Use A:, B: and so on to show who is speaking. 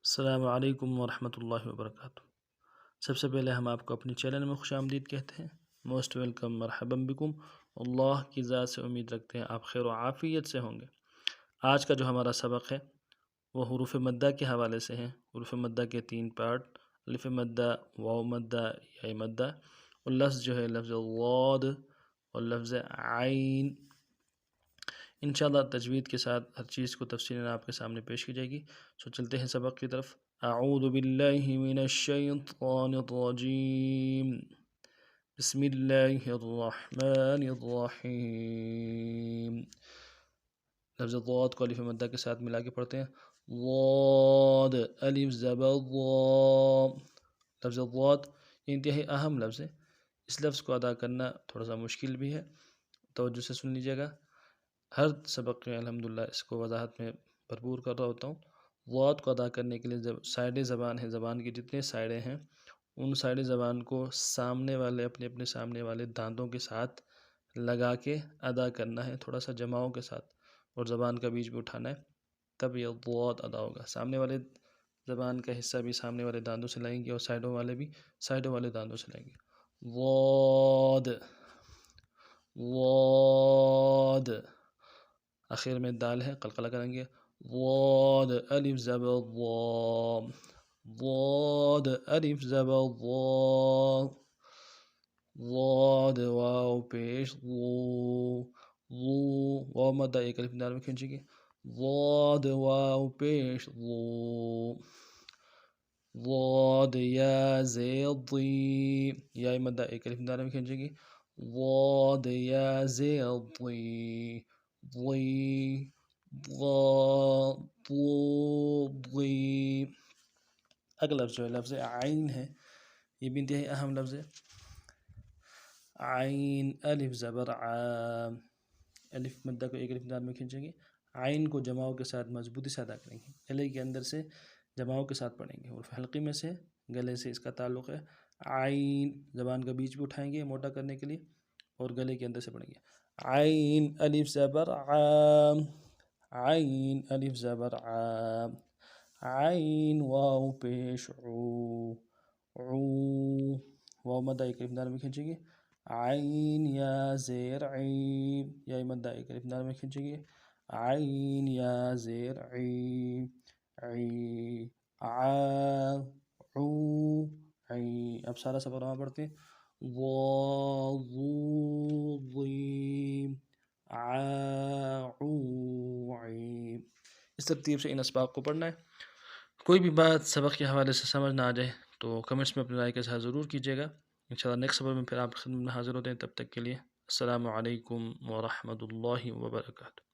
A: السلام علیکم ورحمۃ اللہ وبرکاتہ۔ سب سے پہلے ہم آپ کو اپنے چینل میں خوش آمدید کہتے ہیں۔ موسٹ ویلکم، مرحبا بکم۔ اللہ کی ذات سے امید رکھتے ہیں آپ خیر و عافیت سے ہوں گے۔ آج کا جو ہمارا سبق ہے وہ حروف مدہ کے حوالے سے ہے۔ حروف مدہ کے 3 پارٹ، الف مدہ، واو مدہ، یا مدہ، اور لفظ جو ہے لفظ غاد اور لفظ عین۔ انشاءاللہ تجوید کے ساتھ ہر چیز کو تفصیلاً آپ کے سامنے پیش کی جائے گی۔ سو چلتے ہیں سبق کی طرف۔ اعوذ باللہ من الشیطان الرجیم، بسم اللہ الرحمن الرحیم۔ لفظ ضاد کو الف مدہ کے ساتھ ملا کے پڑھتے ہیں۔ ضاد، الف زبر ضاد۔ لفظ ضاد یہ انتہائی اہم لفظ ہے۔ اس لفظ کو ادا کرنا تھوڑا سا مشکل بھی ہے، توجہ سے سن لیجیے گا۔ ہر سبق میں الحمدللہ اس کو وضاحت میں بھرپور کر رہا ہوتا ہوں۔ ضاد کو ادا کرنے کے لیے سائڈ زبان ہے، زبان کے جتنے سائڈیں ہیں ان سائڈ زبان کو سامنے والے اپنے سامنے والے دانتوں کے ساتھ لگا کے ادا کرنا ہے، تھوڑا سا جماؤں کے ساتھ، اور زبان کا بیچ بھی اٹھانا ہے، تب یہ ضاد ادا ہوگا۔ سامنے والے زبان کا حصہ بھی سامنے والے دانتوں سے لائیں گے، اور سائڈوں والے بھی سائڈوں والے دانتوں سے لائیں گے۔ ضاد، ضاد۔ آخر میں دال ہے، قلقلہ کریں گے۔ ضاد، الف زبر ضاد، ضاد، الف زبر ضاد، ضاد، واو پیش ضو، ضو، واو مدہ ایک الف دال میں کھینچیں گے۔ ضاد، واو پیش ضو، ضاد، یا زیر ضی، یا مدہ ایک الف دال میں کھینچیں گے۔ ضاد، یا زیر ضی، ضی، ضاد، ضی۔ اگلا لفظ جو ہے لفظ عین ہے، یہ بھی انتہائی اہم لفظ ہے۔ عین، الف زبر ع، الف مدہ کو ایک الف دال میں کھینچیں گے۔ عین کو جماؤں کے ساتھ مضبوطی سے ادا کریں گے، گلے کے اندر سے جماؤں کے ساتھ پڑھیں گے، اور حلقے میں سے گلے سے اس کا تعلق ہے۔ عین، زبان کا بیچ بھی اٹھائیں گے موٹا کرنے کے لیے، اور گلے کے اندر سے پڑھیں گے۔ عین، الف زبر عام، عین، الف زبر عام، عین، واو پیش عو، عو، واو مدہ ایک الف دال میں کھینچیں گے۔ عین، یا زیر عی، یا مدہ ایک الف دال میں کھینچیں گے۔ عین، یا زیر عی، عی، ع، عو، عی۔ اب سارا سبق وہاں پڑھتے ہیں۔ ضا، ضو، ضی، ع، عو، عی۔ اس ترتیب سے ان اسباق کو پڑھنا ہے۔ کوئی بھی بات سبق کے حوالے سے سمجھ نہ آ جائے تو کمنٹس میں اپنی رائے کے ساتھ ضرور کیجیے گا۔ انشاءاللہ نیکسٹ سبق میں پھر آپ کی خدمت میں حاضر ہوتے ہیں۔ تب تک کے لیے السلام علیکم ورحمۃ اللہ وبرکاتہ۔